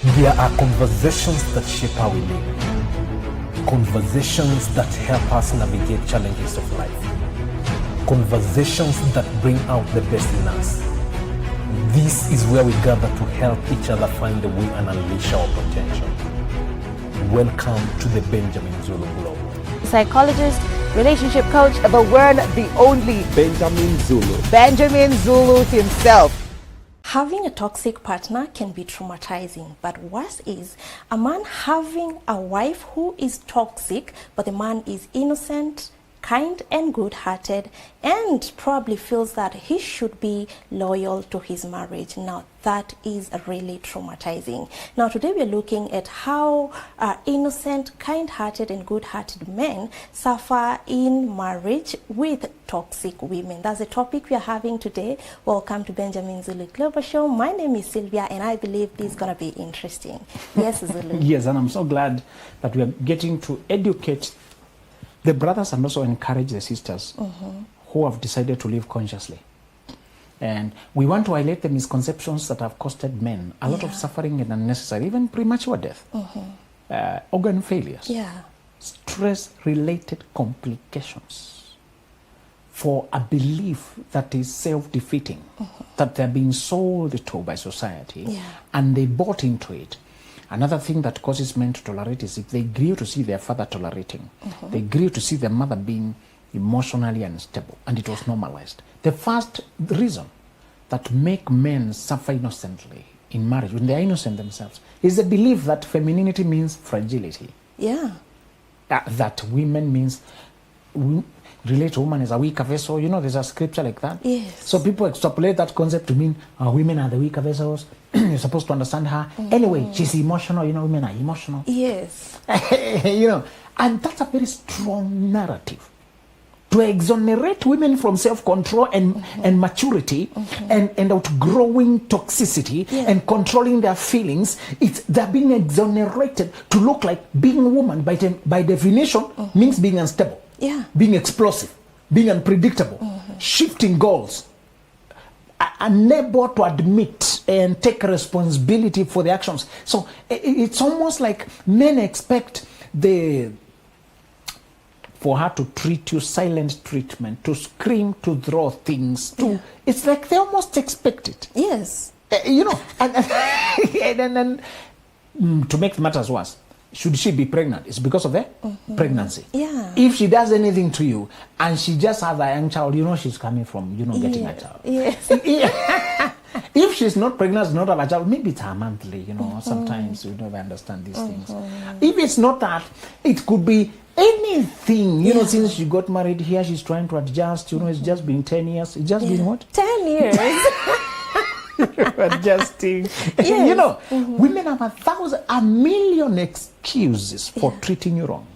There are conversations that shape how we live, conversations that help us navigate challenges of life, conversations that bring out the best in us. This is where we gather to help each other find a way and unleash our potential. Welcome to the Benjamin Zulu Globe. Psychologist, relationship coach, the one, the only Benjamin Zulu. Benjamin Zulu himself. Having a toxic partner can be traumatizing, but worse is a man having a wife who is toxic, but the man is innocent, kind and good-hearted, and probably feels that he should be loyal to his marriage. Now, that is really traumatizing. Now, today we're looking at how innocent, kind-hearted, and good-hearted men suffer in marriage with toxic women. That's the topic we are having today. Welcome to Benjamin Zulu Global Show. My name is Sylvia, and I believe this is going to be interesting. Yes, Zulu. Yes, and I'm so glad that we are getting to educate the brothers and also encourage the sisters who have decided to live consciously. And we want to highlight the misconceptions that have costed men a lot of suffering and unnecessary, even premature death, organ failures, stress-related complications for a belief that is self-defeating, that they're being sold to by society, and they bought into it. Another thing that causes men to tolerate is if they grew to see their father tolerating. They grew to see their mother being emotionally unstable, and it was normalized. The first reason that make men suffer innocently in marriage, when they are innocent themselves, is the belief that femininity means fragility. That women means relate to woman as a weaker vessel. You know, there's a scripture like that. Yes. So people extrapolate that concept to mean women are the weaker vessels. You're supposed to understand her. Anyway, she's emotional. You know, women are emotional. Yes. You know, and that's a very strong narrative. To exonerate women from self-control and maturity and outgrowing toxicity and controlling their feelings, they're being exonerated to look like being a woman by definition means being unstable. Being explosive, being unpredictable, shifting goals, unable to admit and take responsibility for the actions. So it's almost like men expect for her to treat you silent treatment, to scream, to throw things. It's like they almost expect it. Yes. You know, and to make matters worse, should she be pregnant? It's because of the pregnancy. If she does anything to you and she just has a young child, you know she's coming from, getting a child. If she's not pregnant, not have a child, maybe it's her monthly, sometimes we don't understand these things. If it's not that, it could be anything. Since she got married here, she's trying to adjust, it's just been 10 years. It's just been what? 10 years. Adjusting. Women have a million excuses for treating you wrong.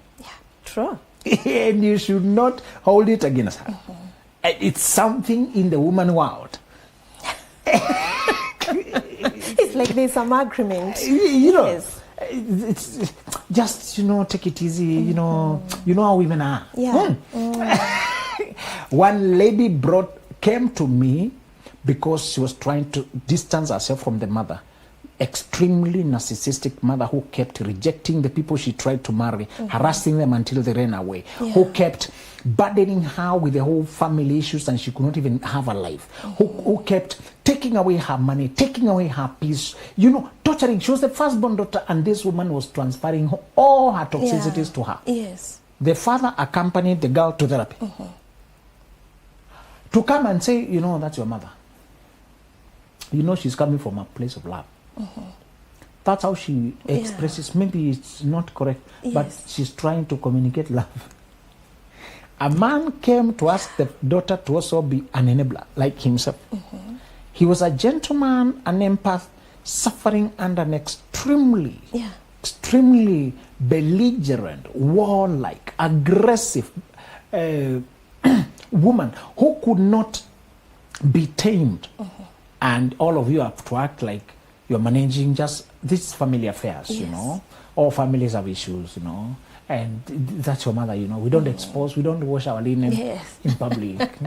True. And you should not hold it against her. It's something in the woman world. It's like there's some agreement. It's just, take it easy. You know how women are. One lady came to me because she was trying to distance herself from the mother. Extremely narcissistic mother who kept rejecting the people she tried to marry, harassing them until they ran away, who kept burdening her with the whole family issues and she could not even have a life, who kept taking away her money, taking away her peace, torturing. She was the firstborn daughter and this woman was transferring all her toxicities to her. The father accompanied the girl to therapy to come and say, that's your mother. She's coming from a place of love. That's how she expresses. Maybe it's not correct, but she's trying to communicate love. A man came to ask the daughter to also be an enabler, like himself. He was a gentleman, an empath, suffering under an extremely belligerent, warlike, aggressive woman who could not be tamed. And all of you have to act like you're managing just these family affairs, All families have issues, And that's your mother, We don't expose, we don't wash our linen in public,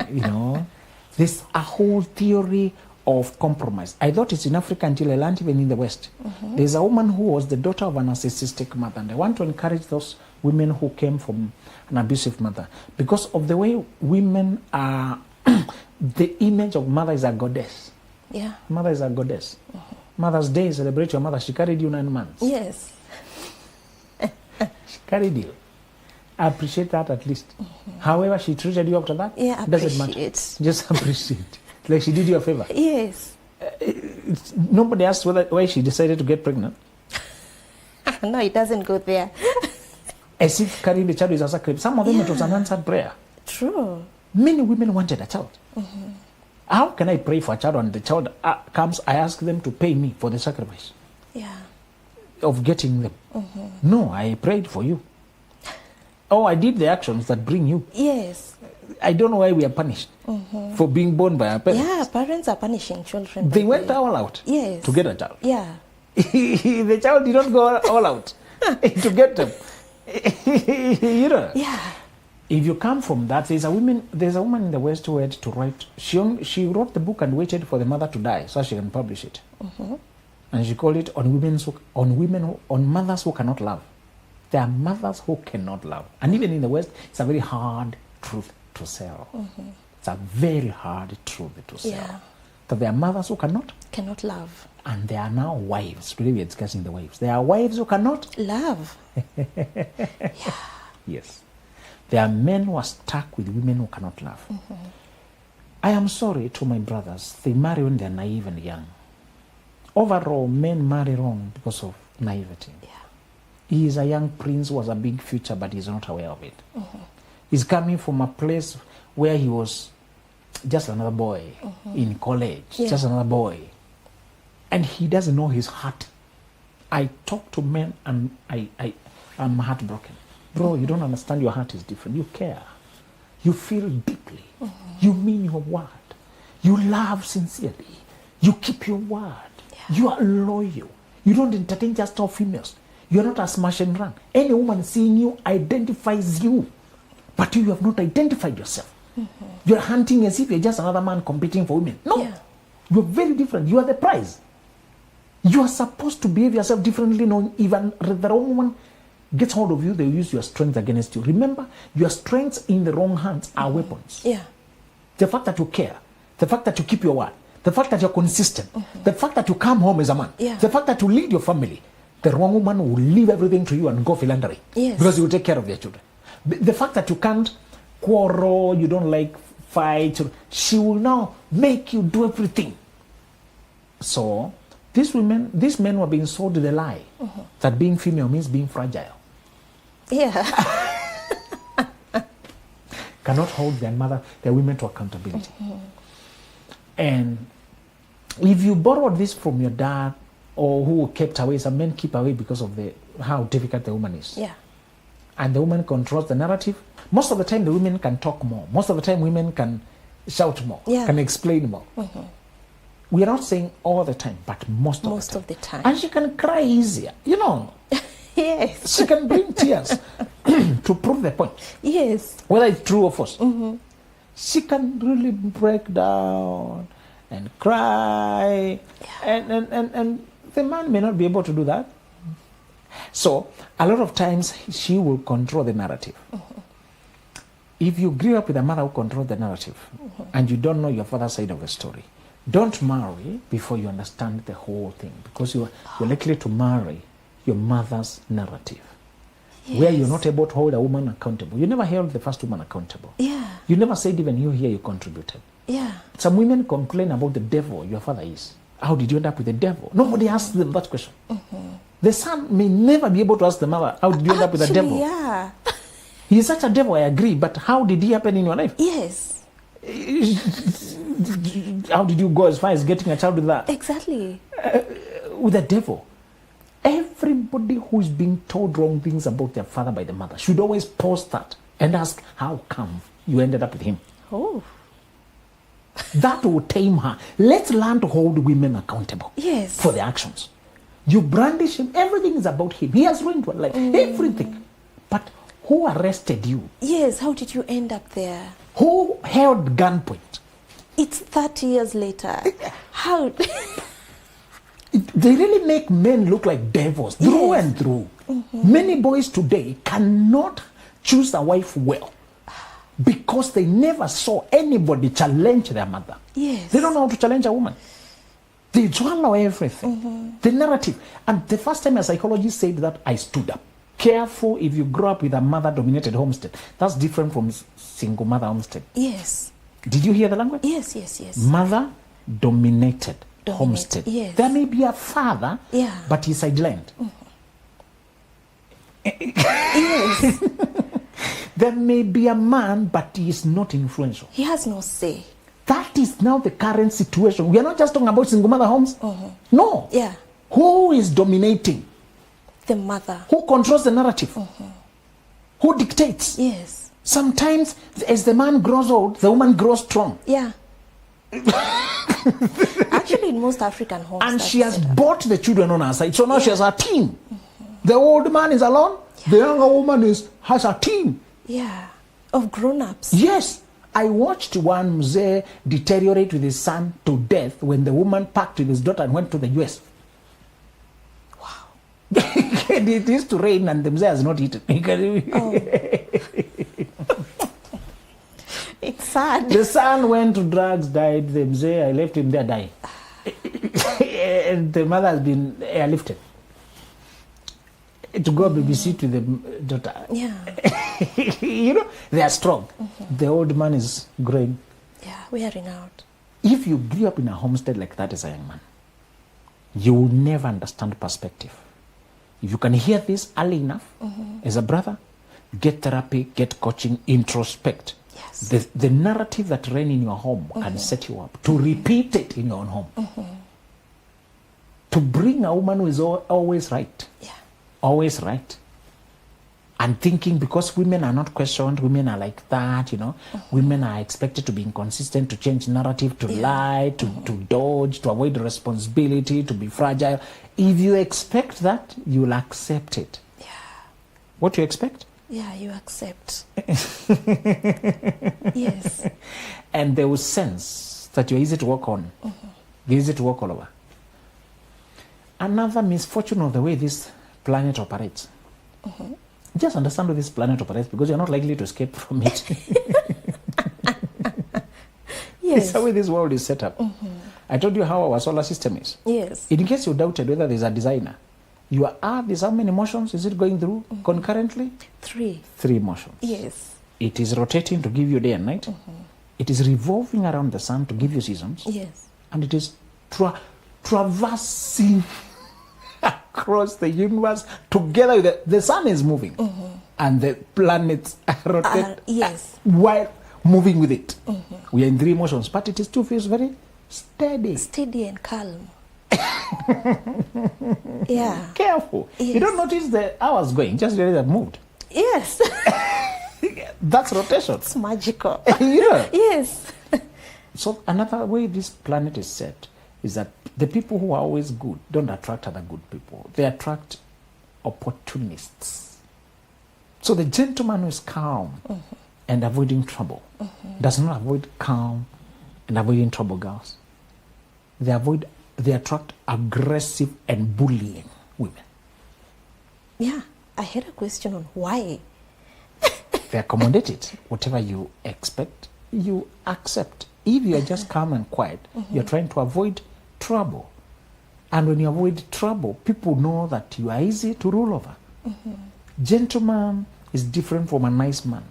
There's a whole theory of compromise. I thought it's in Africa until I learned even in the West. There's a woman who was the daughter of a narcissistic mother, and I want to encourage those women who came from an abusive mother, because of the way women are. The image of mother is a goddess. Yeah. Mother is a goddess. Mother's Day, celebrate your mother. She carried you 9 months. Yes. She carried you. I appreciate that at least. However she treated you after that, Yeah, doesn't matter. appreciate. Just appreciate. Like she did you a favor. Yes. Nobody asked why she decided to get pregnant. No, it doesn't go there. As if carrying the child is a sacrifice. Some of them it was an answered prayer. True. Many women wanted a child. How can I pray for a child and the child comes, I ask them to pay me for the sacrifice Yeah. of getting them? No, I prayed for you. Oh, I did the actions that bring you. Yes. I don't know why we are punished for being born by our parents. Yeah, parents are punishing children. They by went the- all out Yes. to get a child. Yeah. The child did not go all out to get them. You know. Yeah. If you come from that, there's a woman in the West who had to write. She wrote the book and waited for the mother to die so she can publish it. And she called it on mothers who cannot love. There are mothers who cannot love, and even in the West, it's a very hard truth to sell. It's a very hard truth to sell. Yeah. That there are mothers who cannot, Love. and there are now wives. Today we are discussing the wives. There are wives who cannot. Love. Yes. There are men who are stuck with women who cannot love. I am sorry to my brothers. They marry when they're naive and young. Overall, men marry wrong because of naivety. Yeah. He is a young prince who has a big future, but he's not aware of it. He's coming from a place where he was just another boy in college, Yeah. just another boy. And he doesn't know his heart. I talk to men and I'm heartbroken. Bro, you don't understand, your heart is different. You care. You feel deeply. You mean your word. You love sincerely. You keep your word. Yeah. You are loyal. You don't entertain just all females. You're not a smash and run. Any woman seeing you identifies you. But you have not identified yourself. You're hunting as if you're just another man competing for women. No. Yeah. You're very different. You are the prize. You are supposed to behave yourself differently, knowing even the wrong one gets hold of you, they'll use your strength against you. Remember, your strengths in the wrong hands are weapons. Yeah. The fact that you care, the fact that you keep your word, the fact that you're consistent, the fact that you come home as a man, Yeah. the fact that you lead your family, the wrong woman will leave everything to you and go philandering. Yes. Because you will take care of their children. The fact that you can't quarrel, you don't like fight, she will now make you do everything. So, these men were being sold the lie that being female means being fragile. Yeah. Cannot hold their women to accountability. And if you borrowed this from your dad or who kept away, some men keep away because of how difficult the woman is. Yeah. And the woman controls the narrative. Most of the time the women can talk more. Most of the time women can shout more, Yeah. can explain more. We are not saying all the time, but most Most of the time. And she can cry easier, you know. Yes. She can bring tears to prove the point. Yes. Whether it's true or false. She can really break down and cry. And the man may not be able to do that. So, a lot of times, she will control the narrative. If you grew up with a mother who controls the narrative, and you don't know your father's side of the story, don't marry before you understand the whole thing, because you're likely to marry your mother's narrative, where you're not able to hold a woman accountable. You never held the first woman accountable. Yeah. You never said even you here you contributed. Yeah. Some women complain about the devil your father is. How did you end up with the devil? Nobody asks them that question. The son may never be able to ask the mother, how did you end up with the devil? Yeah. He is such a devil, I agree, but how did he happen in your life? Yes. How did you go as far as getting a child with that? Exactly. With the devil. Everybody who is being told wrong things about their father by the mother should always pause that and ask, how come you ended up with him? Oh. That will tame her. Let's learn to hold women accountable Yes. for their actions. You brandish him, everything is about him. He has ruined your life, everything. But who arrested you? Yes. How did you end up there? Who held gunpoint? It's 30 years later. How? They really make men look like devils, through and through. Many boys today cannot choose a wife well because they never saw anybody challenge their mother. Yes. They don't know how to challenge a woman. They swallow everything. The narrative. And the first time a psychologist said that, I stood up. Careful if you grow up with a mother-dominated homestead. That's different from single mother homestead. Yes. Did you hear the language? Yes, yes, yes. Mother-dominated homestead. Yes. There may be a father, but he's sidelined. Yes. There may be a man, but he is not influential. He has no say. That is now the current situation. We are not just talking about single mother homes. No. Yeah. Who is dominating? The mother. Who controls the narrative? Who dictates? Yes. Sometimes, as the man grows old, the woman grows strong. Yeah. Actually, in most African homes. And she has bought the children on her side. So now she has a team. The old man is alone. The younger woman has a team. Yeah. Of grown-ups. Yes. I watched one mzee deteriorate with his son to death when the woman packed with his daughter and went to the US. Wow. It used to rain and the mzee has not eaten. It's sad. The son went to drugs, died. The mzee, I left him there, died. And the mother has been airlifted to go babysit with the daughter. Yeah. You know, they are strong. The old man is growing. Yeah, wearing out. If you grew up in a homestead like that as a young man, you will never understand perspective. If you can hear this early enough, as a brother, get therapy, get coaching, introspect. Yes. The narrative that ran in your home can set you up to repeat it in your own home. To bring a woman who is always right. Yeah. Always right. And thinking because women are not questioned, women are like that, you know. Women are expected to be inconsistent, to change narrative, to lie, to dodge, to avoid responsibility, to be fragile. If you expect that, you'll accept it. Yeah. What you expect? Yeah, you accept. Yes. And they will sense that you're easy to work on. You're easy to work all over. Another misfortune of the way this planet operates. Just understand how this planet operates because you're not likely to escape from it. Yes. It's the way this world is set up. I told you how our solar system is. Yes. In case you doubted whether there's a designer, your earth is how many motions is it going through concurrently? 3. 3 motions. Yes. It is rotating to give you day and night. It is revolving around the sun to give you seasons. Yes. And it is traversing across the universe together with the sun is moving and the planets rotate yes. while moving with it. We are in 3 motions, but it still feels very steady. Steady and calm. Yeah. Careful. Yes. You don't notice the hours going, just realize they've moved. Yes. That's rotation. It's magical. Yeah. Yes. So another way this planet is set is that the people who are always good don't attract other good people. They attract opportunists. So the gentleman who is calm and avoiding trouble does not avoid calm and avoiding trouble girls. They attract aggressive and bullying women. Yeah. I had a question on why. They accommodate it. Whatever you expect, you accept. If you are just calm and quiet, you're trying to avoid trouble. And when you avoid trouble, people know that you are easy to rule over. Gentleman is different from a nice man.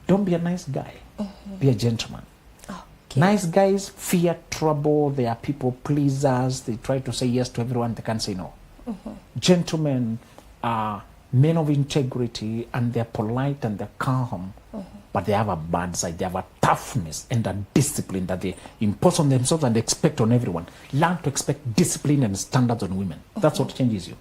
Don't be a nice guy. Be a gentleman. Okay. Nice guys fear trouble. They are people pleasers. They try to say yes to everyone. They can't say no. Gentlemen are men of integrity, and they're polite and they're calm. But they have a bad side. They have a toughness and a discipline that they impose on themselves and expect on everyone. Learn to expect discipline and standards on women. That's what changes you.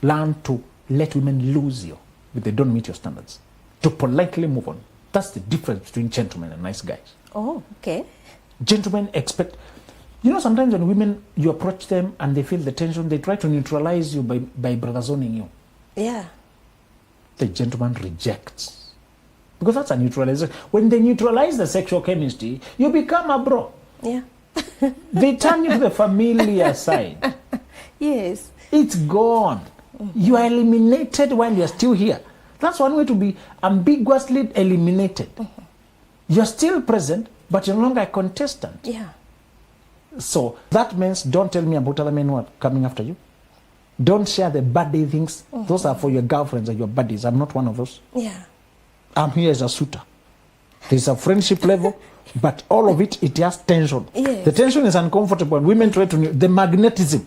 Learn to let women lose you if they don't meet your standards. To politely move on. That's the difference between gentlemen and nice guys. Oh, okay. Gentlemen expect... You know, sometimes when women, you approach them and they feel the tension, they try to neutralize you by brother zoning you. Yeah. The gentleman rejects. Because that's a neutralization. When they neutralize the sexual chemistry, you become a bro. Yeah. They turn you to the familiar side. Yes. It's gone. You are eliminated while you are still here. That's one way to be ambiguously eliminated. You're still present, but you're no longer a contestant. Yeah. So that means don't tell me about other men who are coming after you. Don't share the buddy things. Those are for your girlfriends and your buddies. I'm not one of those. Yeah. I'm here as a suitor. There's a friendship level, but all of it, it has tension. Yes. The tension is uncomfortable, and women try to the magnetism.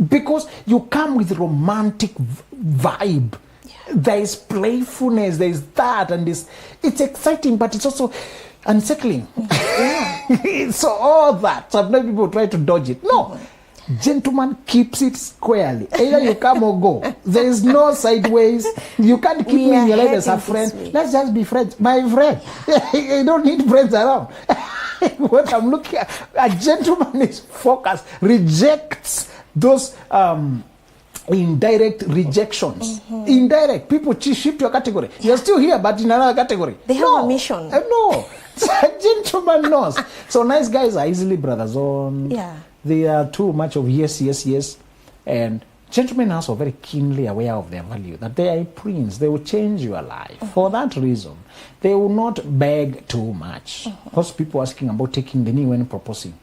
Because you come with romantic vibe. Yeah. There is playfulness, there is that, and this. It's exciting, but it's also unsettling. So all that, sometimes people try to dodge it. No. Gentleman keeps it squarely. Either you come or go. There is no sideways. You can't keep me in your life as a friend. Let's just be friends. My friend. You don't need friends around. What I'm looking at, a gentleman is focused, rejects those indirect rejections. Indirect. People shift your category. You're still here, but in another category. They have a mission. No. A gentleman knows. So nice guys are easily brothers on. Yeah. They are too much of yes, yes, yes. And gentlemen are also very keenly aware of their value, that they are a prince. They will change your life. For that reason, they will not beg too much. Those people asking about taking the knee when proposing,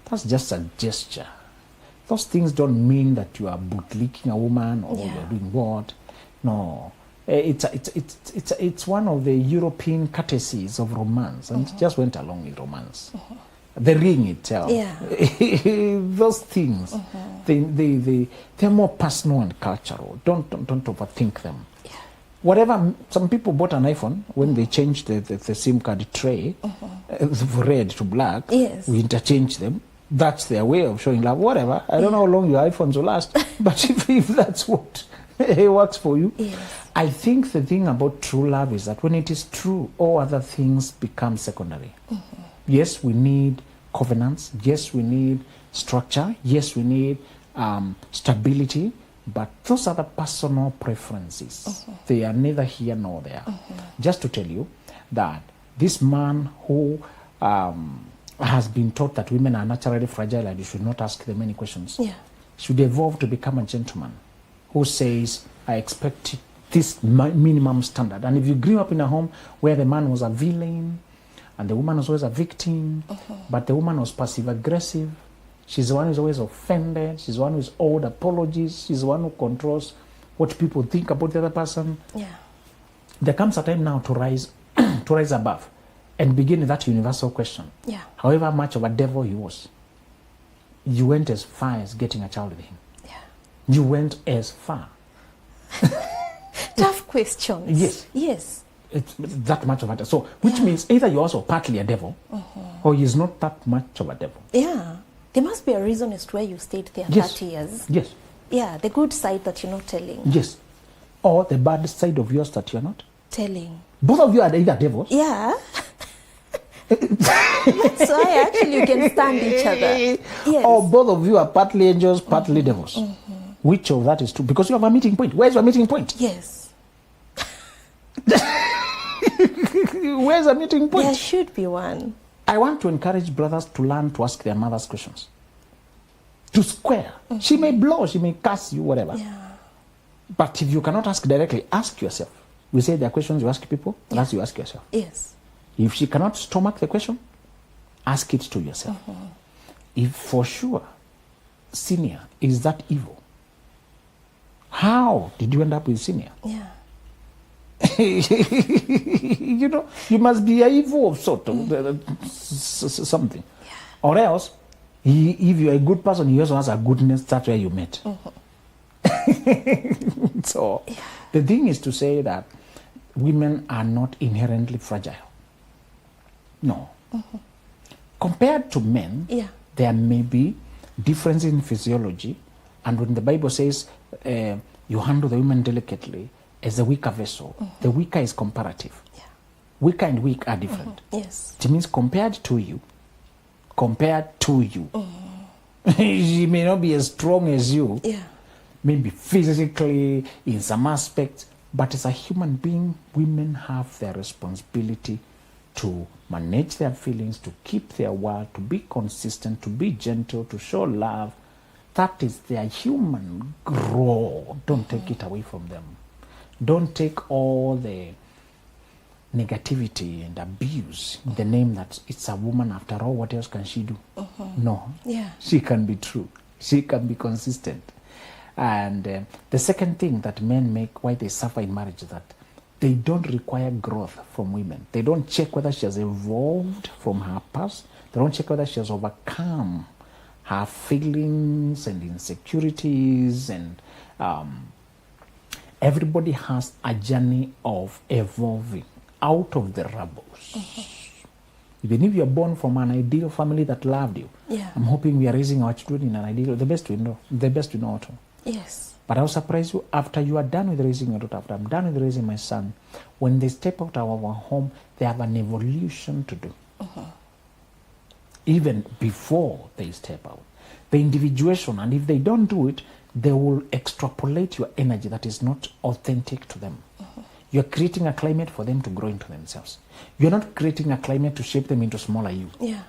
that's just a gesture. Those things don't mean that you are bootlicking a woman or you're doing what. No. It's one of the European courtesies of romance, and it just went along with romance. The ring itself, those things, they're more personal and cultural. Don't overthink them. Yeah. Whatever, some people bought an iPhone when they changed the SIM card tray, from red to black. Yes. We interchange them. That's their way of showing love. Whatever. I don't know how long your iPhones will last, but if that's what works for you. Yes. I think the thing about true love is that when it is true, all other things become secondary. Yes, we need covenants. Yes, we need structure. Yes, we need stability. But those are the personal preferences. They are neither here nor there. Just to tell you that this man who has been taught that women are naturally fragile and you should not ask them any questions, should evolve to become a gentleman who says, I expect this minimum standard. And if you grew up in a home where the man was a villain, and the woman was always a victim, but the woman was passive-aggressive. She's the one who's always offended. She's the one who's owed apologies. She's the one who controls what people think about the other person. Yeah. There comes a time now to rise above and begin with that universal question. Yeah. However much of a devil he was, you went as far as getting a child with him. Yeah. You went as far. Tough questions. Yes. Yes. It's that much of a devil. So, which means either you're also partly a devil, or he's not that much of a devil. Yeah. There must be a reason as to why you stayed there 30 years. Yes. Yeah, the good side that you're not telling. Yes. Or the bad side of yours that you're not telling. Both of you are either devils. Yeah. So actually you can stand each other. Yes. Or both of you are partly angels, partly devils. Which of that is true? Because you have a meeting point. Where's your meeting point? Yes. Where's a meeting point? There should be one. I want to encourage brothers to learn to ask their mothers questions. To square. She may blow, she may curse you, whatever. Yeah. But if you cannot ask directly, ask yourself. We say there are questions you ask people, that's you ask yourself. Yes. If she cannot stomach the question, ask it to yourself. If for sure senior is that evil, how did you end up with senior? Yeah. You know, you must be evil of sort of something. Yeah. Or else, if you're a good person, he also has a goodness, that's where you met. So, the thing is to say that women are not inherently fragile. No. Compared to men, there may be differences in physiology, and when the Bible says you handle the women delicately as a weaker vessel, the weaker is comparative. Yeah. Weaker and weak are different. Yes. It means compared to you, she may not be as strong as you, maybe physically, in some aspects, But as a human being, women have their responsibility to manage their feelings, to keep their word, to be consistent, to be gentle, to show love. That is their human role. Don't take it away from them. Don't take all the negativity and abuse in the name that it's a woman after all. What else can she do? No. Yeah. She can be true. She can be consistent. And the second thing that men make why they suffer in marriage is that they don't require growth from women. They don't check whether she has evolved from her past. They don't check whether she has overcome her feelings and insecurities. And everybody has a journey of evolving out of the rubbles. Even if you're born from an ideal family that loved you, I'm hoping we are raising our children in an ideal, the best we know at all. Yes. But I'll surprise you, after you are done with raising your daughter, after I'm done with raising my son, when they step out of our home, they have an evolution to do. Even before they step out. The individuation, and if they don't do it, they will extrapolate your energy that is not authentic to them. You're creating a climate for them to grow into themselves. You're not creating a climate to shape them into smaller you. Yeah.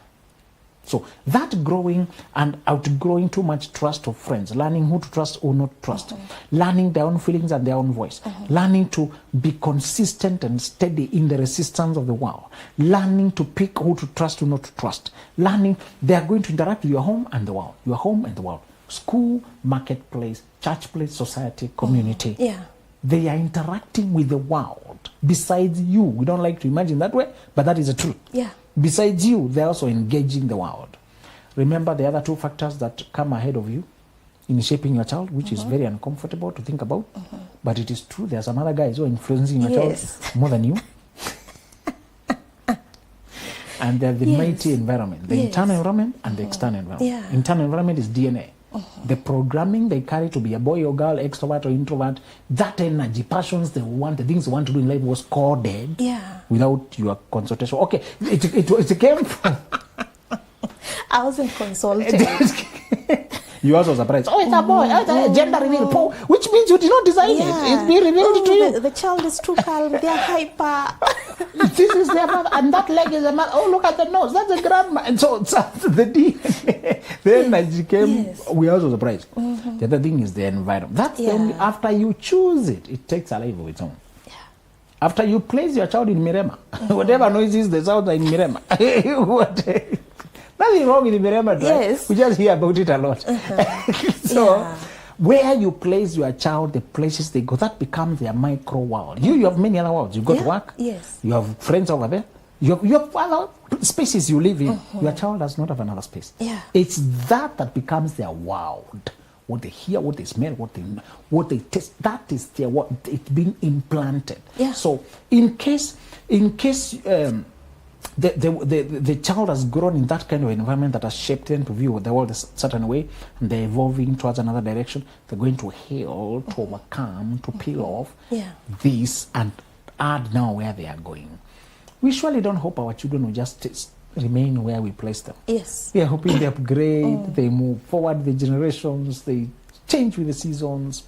So that growing and outgrowing too much trust of friends, learning who to trust or not trust, learning their own feelings and their own voice, learning to be consistent and steady in the resistance of the world, learning to pick who to trust or not to trust, learning they are going to interact with your home and the world, your home and the world, school, marketplace, church place, society, community. Yeah. They are interacting with the world besides you. We don't like to imagine that way, but that is the truth. Yeah. Besides you, they're also engaging the world. Remember the other two factors that come ahead of you in shaping your child, which is very uncomfortable to think about, but it is true. There are some other guys who are influencing your child more than you. And they're the mighty environment, the internal environment and the external environment. Yeah. Internal environment is DNA. The programming they carry to be a boy or girl, extrovert or introvert, that energy, passions they want, the things they want to do in life was coded without your consultation. Okay, it came from... I wasn't consulted. You also surprised. Oh, it's a boy. Oh, it's a gender reveal. Which means you did not design it. It's being revealed to you. The child is too calm. They are hyper. This is their mother, and that leg is a mother. Oh, look at the nose. That's a grandma. And so the DNA. Then as it came, we are also surprised. The other thing is the environment. That's the only, after you choose it, it takes a life of its own. After you place your child in Mirema, whatever noises the sound in Mirema, nothing wrong with Mirema, right? Yes. We just hear about it a lot. So, where you place your child, the places they go, that becomes their micro world. You have many other worlds. You go to work. Yes. You have friends over there. You have other spaces you live in. Your child does not have another space. Yeah. It's that becomes their world. What they hear, what they smell, what they taste, that is their what it's been implanted. Yeah. So in case the child has grown in that kind of environment that has shaped them to view the world a certain way, and they're evolving towards another direction, they're going to heal, to overcome, to peel off this and add now where they are going. We surely don't hope our children will just remain where we place them. Yes. We are hoping they upgrade, they move forward, the generations, they change with the seasons.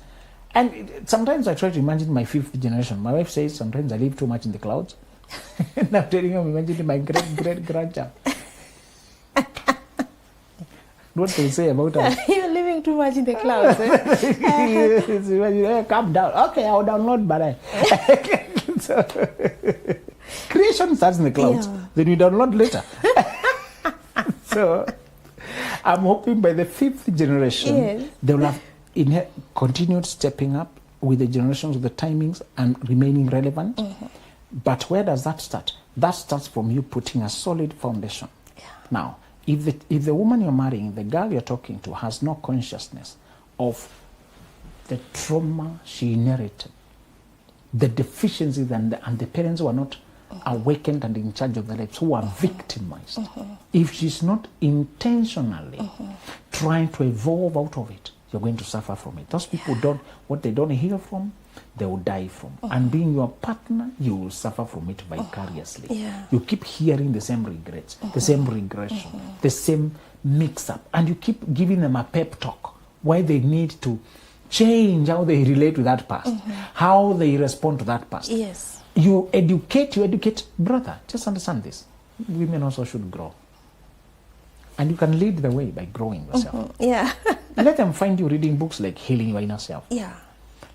And sometimes I try to imagine my fifth generation. My wife says sometimes I live too much in the clouds. And I'm telling you, I'm imagining my great-great-grandchild. What they say about us? You're living too much in the clouds. Calm down. Okay, I'll download, but so, creation starts in the clouds. Then you download later. So I'm hoping by the fifth generation, they will have continued stepping up with the generations, with the timings, and remaining relevant. But where does that start? That starts from you putting a solid foundation. Now, if the woman you're marrying, the girl you're talking to, has no consciousness of the trauma she inherited, the deficiencies and the parents who are not awakened and in charge of their lives, who are victimized, if she's not intentionally trying to evolve out of it, you're going to suffer from it. Those people what they don't heal from, they will die from. And being your partner, you will suffer from it vicariously. You keep hearing the same regrets, the same regression, the same mix-up, and you keep giving them a pep talk why they need to change how they relate to that past, how they respond to that past. Yes. You educate, brother. Just understand this. Women also should grow. And you can lead the way by growing yourself. Yeah. Let them find you reading books like Healing Your Inner Self. Yeah.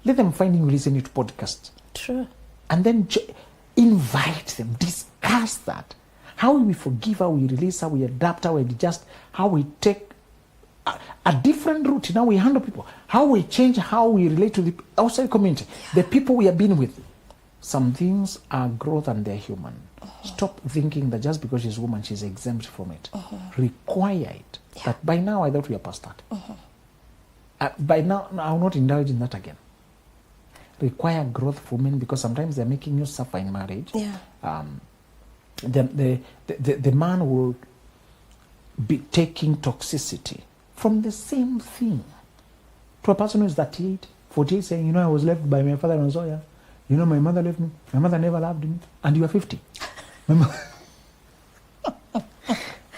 Let them find you listening to podcasts. True. And then invite them, discuss that. How we forgive, how we release, how we adapt, how we adjust, how we take a different route in how we handle people, how we change how we relate to the outside community, the people we have been with. Some things are growth and they're human. Stop thinking that just because she's a woman, she's exempt from it. Require it. That by now, I thought we are past that. By now, I will not indulge in that again. Require growth for men because sometimes they're making you suffer in marriage. Yeah. The man will be taking toxicity from the same thing to a person who's 38, 48, saying, you know, I was left by my father and so, yeah. You know, my mother left me. My mother never loved me. And you are 50.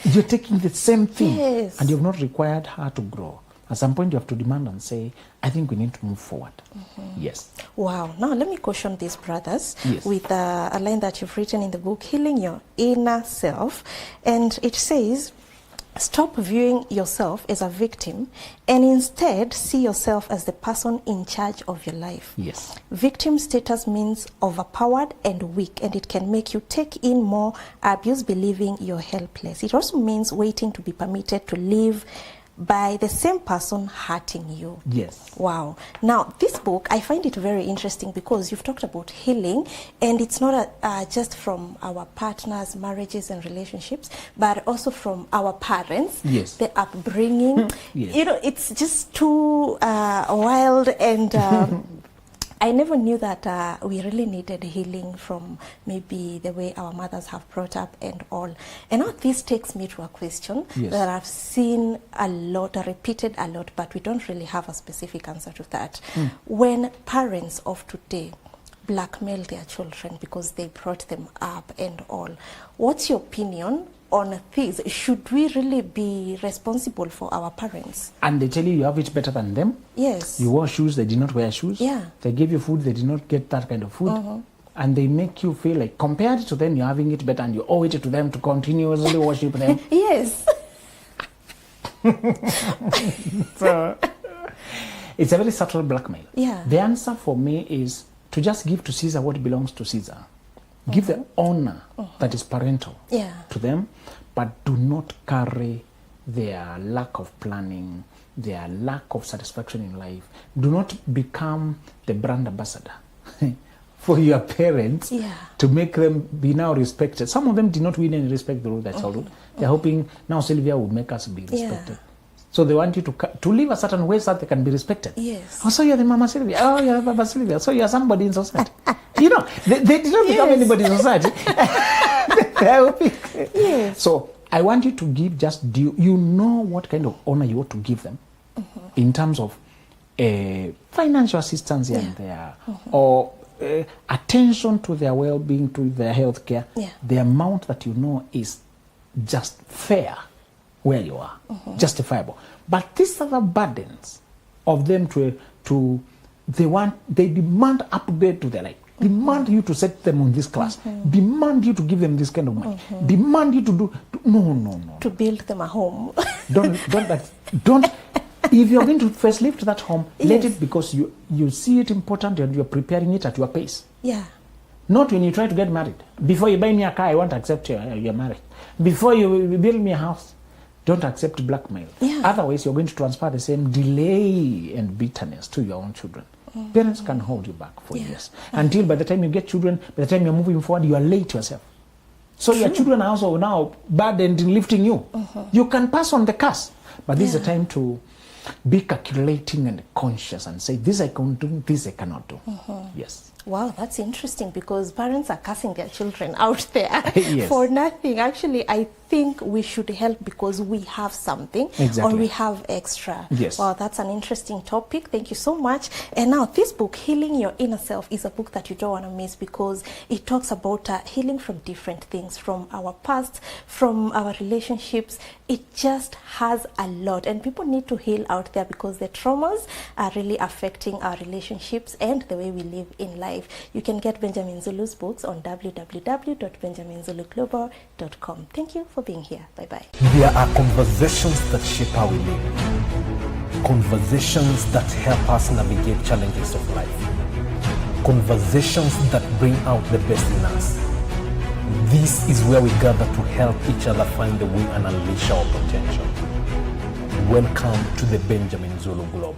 You're taking the same thing. Yes. And you've not required her to grow. At some point, you have to demand and say, I think we need to move forward. Yes. Wow. Now, let me caution these brothers with a line that you've written in the book, Healing Your Inner Self. And it says, stop viewing yourself as a victim and instead see yourself as the person in charge of your life. Yes. Victim status means overpowered and weak, and it can make you take in more abuse, believing you're helpless. It also means waiting to be permitted to live by the same person hurting you. Yes. Wow. Now, this book, I find it very interesting because you've talked about healing, and it's not just from our partners, marriages and relationships, but also from our parents, yes, the upbringing. Yes. You know, it's just too wild, and I never knew that we really needed healing from maybe the way our mothers have brought up and all. And now this takes me to a question that I've seen a lot, repeated a lot, but we don't really have a specific answer to that. When parents of today blackmail their children because they brought them up and all, what's your opinion on this? Should we really be responsible for our parents? And they tell you have it better than them? Yes. You wore shoes, they did not wear shoes? Yeah. They give you food, they did not get that kind of food? And they make you feel like, compared to them, you're having it better and you owe it to them to continuously worship them? Yes. So, it's a very subtle blackmail. Yeah. The answer for me is to just give to Caesar what belongs to Caesar. Give the honor that is parental to them, but do not carry their lack of planning, their lack of satisfaction in life. Do not become the brand ambassador for your parents to make them be now respected. Some of them did not win any respect through their childhood. They're hoping now Sylvia will make us be respected. So they want you to live a certain way so that they can be respected. Yes. Oh, so you're the Mama Sylvia. Oh, you're the Baba Sylvia. So you're somebody in society. You know, they did not become anybody in society. They're hoping. Yes. So I want you to give just due. You know what kind of honor you ought to give them in terms of financial assistance here and there, or attention to their well-being, to their health care. The amount that you know is just fair where you are, justifiable. But these other burdens of them they demand upgrade to their life. Demand you to set them on this class. Demand you to give them this kind of money. Demand you to do no. To build them a home. Don't. If you're going to first live to that home, let it because you see it important and you're preparing it at your pace. Yeah. Not when you try to get married. Before you buy me a car, I won't accept you're married. Before you build me a house, don't accept blackmail. Otherwise, you're going to transfer the same delay and bitterness to your own children. Parents can hold you back for years. Until by the time you get children, by the time you're moving forward, you are late yourself. So your children are also now burdened in lifting you. You can pass on the curse. But this is the time to be calculating and conscious and say, this I can do, this I cannot do. Yes. Wow, that's interesting because parents are cussing their children out there for nothing. Actually, I think we should help because we have something Exactly. or we have extra. Yes. Wow, that's an interesting topic. Thank you so much. And now this book, Healing Your Inner Self, is a book that you don't want to miss because it talks about healing from different things, from our past, from our relationships. It just has a lot, and people need to heal out there because the traumas are really affecting our relationships and the way we live in life. You can get Benjamin Zulu's books on www.benjaminzuluglobal.com. Thank you for being here. Bye-bye. There are conversations that shape how we live. Conversations that help us navigate challenges of life. Conversations that bring out the best in us. This is where we gather to help each other find the way and unleash our potential. Welcome to the Benjamin Zulu Global.